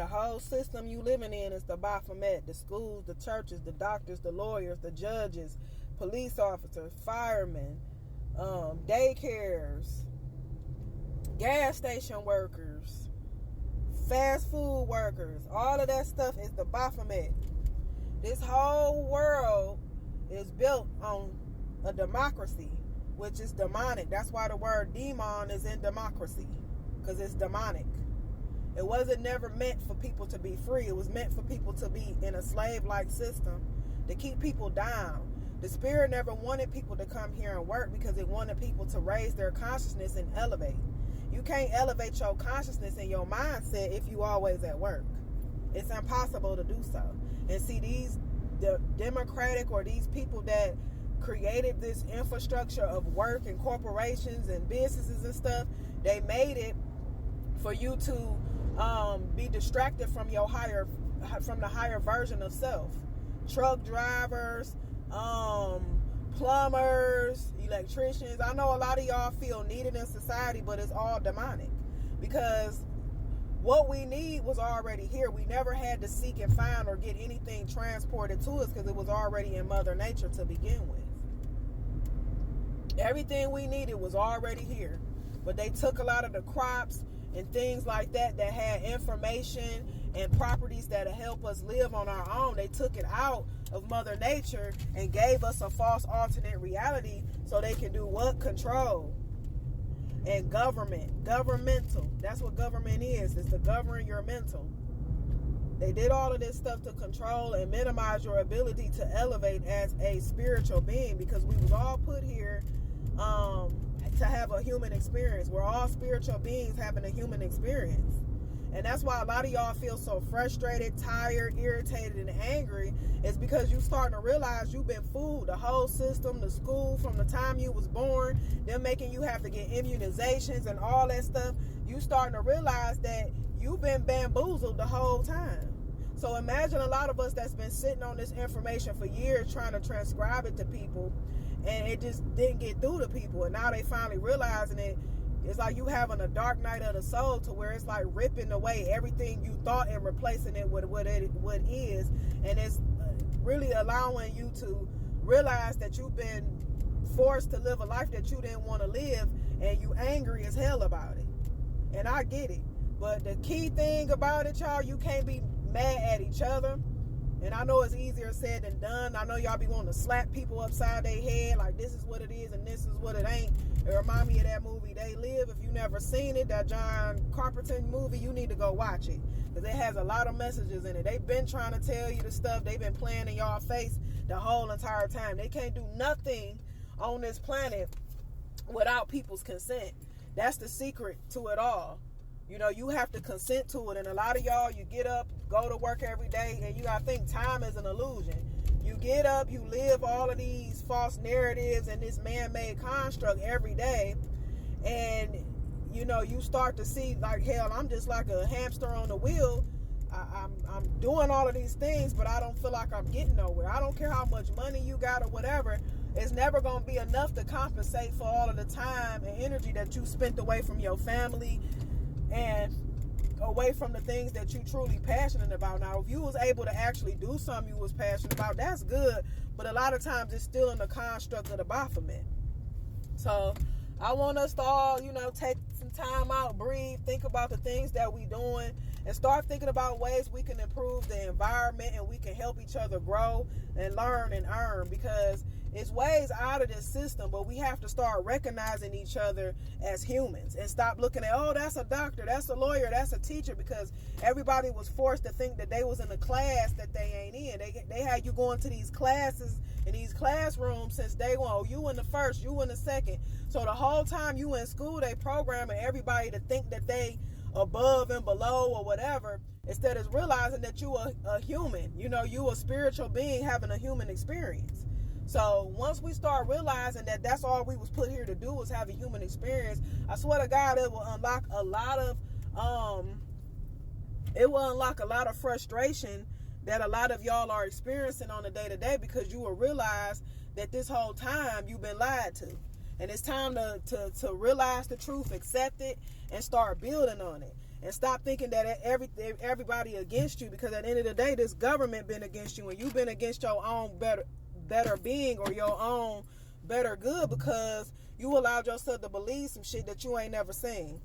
The whole system you living in is the Baphomet. The schools, the churches, the doctors, the lawyers, the judges, police officers, firemen, daycares, gas station workers, fast food workers. All of that stuff is the Baphomet. This whole world is built on a democracy, which is demonic. That's why the word demon is in democracy, because it's demonic. It wasn't never meant for people to be free. It was meant for people to be in a slave-like system to keep people down. The spirit never wanted people to come here and work because it wanted people to raise their consciousness and elevate. You can't elevate your consciousness and your mindset if you always at work. It's impossible to do so. And see, the democratic, or these people that created this infrastructure of work and corporations and businesses and stuff, they made it for you to be distracted from the higher version of self. Truck drivers, plumbers, electricians. I know a lot of y'all feel needed in society, but it's all demonic, because what we need was already here. We never had to seek and find or get anything transported to us, because it was already in Mother Nature to begin with. Everything we needed was already here, but they took a lot of the crops and things like that had information and properties that help us live on our own. They took it out of Mother Nature and gave us a false alternate reality so they can do what? Control. And governmental. That's what government is. It's to govern your mental. They did all of this stuff to control and minimize your ability to elevate as a spiritual being, because we was all put here to have a human experience. We're all spiritual beings having a human experience. And that's why a lot of y'all feel so frustrated, tired, irritated, and angry. It's because you starting to realize you've been fooled. The whole system, the school, from the time you was born, them making you have to get immunizations and all that stuff. You starting to realize that you've been bamboozled the whole time. So imagine a lot of us that's been sitting on this information for years trying to transcribe it to people, and it just didn't get through to people. And now they finally realizing it. It's like you having a dark night of the soul, to where it's like ripping away everything you thought and replacing it with what is. And it's really allowing you to realize that you've been forced to live a life that you didn't want to live, and you angry as hell about it. And I get it. But the key thing about it, y'all, you can't be mad at each other. And I know it's easier said than done. I know y'all be wanting to slap people upside their head like this is what it is and this is what it ain't. It remind me of that movie They Live. If you never seen it, that John Carpenter movie, you need to go watch it, because it has a lot of messages in it. They've been trying to tell you the stuff. They've been playing in y'all face the whole entire time. They can't do nothing on this planet without people's consent. That's the secret to it all. You know, you have to consent to it. And a lot of y'all, you get up, go to work every day, and you gotta think time is an illusion. You get up, you live all of these false narratives and this man-made construct every day, and you know, you start to see like, hell, I'm just like a hamster on the wheel. I'm doing all of these things, but I don't feel like I'm getting nowhere. I don't care how much money you got or whatever. It's never going to be enough to compensate for all of the time and energy that you spent away from your family and away from the things that you truly passionate about. Now, if you was able to actually do something you was passionate about, that's good. But a lot of times it's still in the construct of the Baphomet. So I want us to all, you know, take some time out, breathe, think about the things that we doing, and start thinking about ways we can improve the environment and we can help each other grow and learn and earn, because it's ways out of this system, but we have to start recognizing each other as humans and stop looking at, oh, that's a doctor, that's a lawyer, that's a teacher, because everybody was forced to think that they was in a class that they ain't in. They had you going to these classes in these classrooms since day one. Oh, you in the first, you in the second. So the whole time you in school, they programming everybody to think that they above and below or whatever, instead of realizing that you a human. You know, you a spiritual being having a human experience. So once we start realizing that that's all we was put here to do, was have a human experience, I swear to God, it will unlock a lot of frustration that a lot of y'all are experiencing on a day-to-day, because you will realize that this whole time you've been lied to. And it's time to realize the truth, accept it, and start building on it. and stop thinking that everybody against you, because at the end of the day, this government been against you, and you've been against your own better being or your own better good, because you allowed yourself to believe some shit that you ain't never seen.